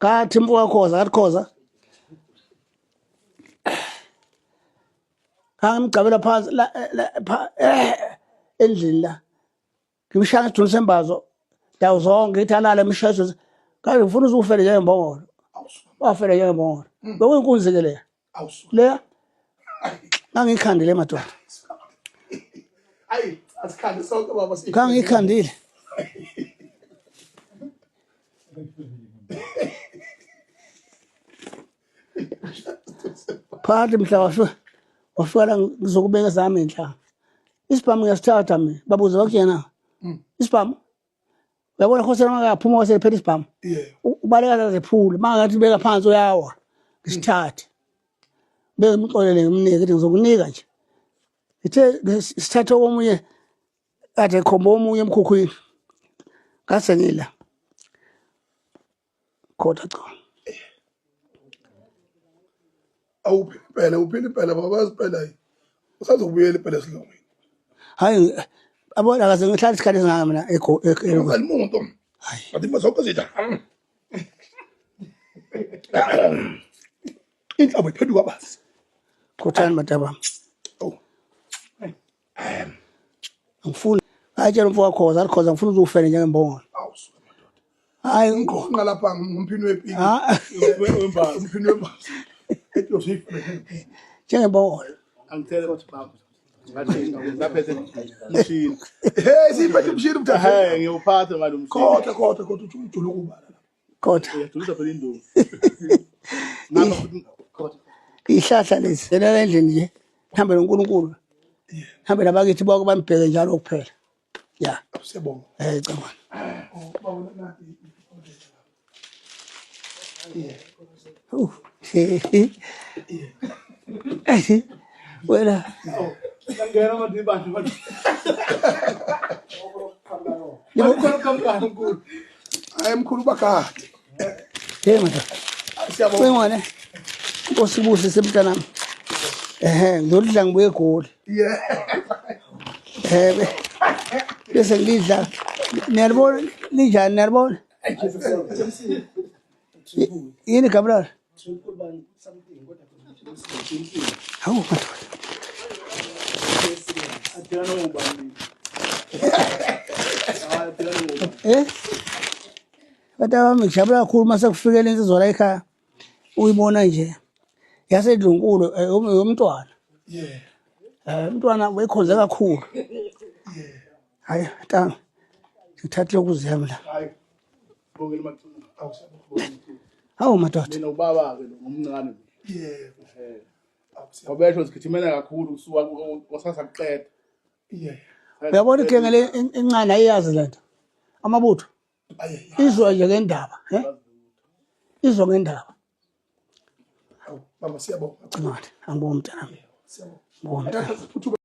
Kathi mfowethu Khoza. Ngimgcabela phansi la endlini la. Ngimshaya ngesidunisa sembazo. Dawu zonke ngithi alala emshayiswe. Kanti ngifuna uzufele njengembongolo. Wafela njengembongolo. Bekuyinkunzi ke le. Le ngangikhandile madoda. Hayi, asikhande sonke baba sithi. Ngangikhandile. Phakathi mhla wafika ngizokubeka zami enhla. Isibhamu ngiyasithatha mina. Babuza bakuyena. Isibhamu. Uyabona Khosi makaphuma wasephethe isibhamu. Ubaleka zephula. Mangathi beka phansi uyawa. Ngisithathe. Beke ngimxolele ngimnike ngithi ngizokunika nje. Ithe sithathe omunye kade khomba omunye emkhukhwini. Ngase ngila. Kodwa cha. Awuphela uphela baba baziphela yini. Usazokubuyela iphela esilongweni. Hayi abona akaze ngihlala isikhathi esingaka mina Umuntu. Hayi. Bathi bazokho zitha. Inhlabo iphenduka basi. Khothani madaba. Oh. Ngifuna ayitshela mfowethu Khoza ngifuna uzufele njengembongolo. Hayi ngikhonqa lapha ngumphini wepiki. wembazi. Umphini wembazi. Etosifile. Njengembongolo. Angithele ukuthi baba. Ngathi ngaphethe umshini. Hey siphethe umshini mthatha. Hey ngiyuphatha manje umshini. Kodwa ujulu kubala lapha. Kodwa. Uyadulisa phela indumi. Ngapha futhi kodwa. Ihlahla lezi selela endlini nje. Hambe noNkulunkulu. Hambe nabakithi bonke bambheke njalo kuphela. Ya. Siyabonga. Cha manje. Wena ngena manje bantu bathi. Mkhulu. Hayi mkhulu bakade. manje. Siyabonga. Wengwane. Nkosi ibuse semntanami. Ngizolidla ngibuye eGoli. Bese ngidla. Niyabona linjani niyabona? Yini Gabriel? Hawu Bata ngijabula kakhulu mase kufikela insizwa la ekhaya. Uyibona nje. Yasedlunkulu yomntwana. Umntwana wekhonze kakhulu. Hayi ntanga. Ngithathe lokuziyami la. Hayi. Bongela mathuna. Awusabona. Hawu madoda. Mina ubaba ke lo ngumncane. Ngobesho sikhithimela kakhulu kusuka wasasa kuqeda. Uyabona inkinga le encane ayiyazi lento. Amabutho. Izwa nje ngendaba, Izwa ngendaba. Baba siyabonga. Ngicela angibonga mntanami. Siyabonga.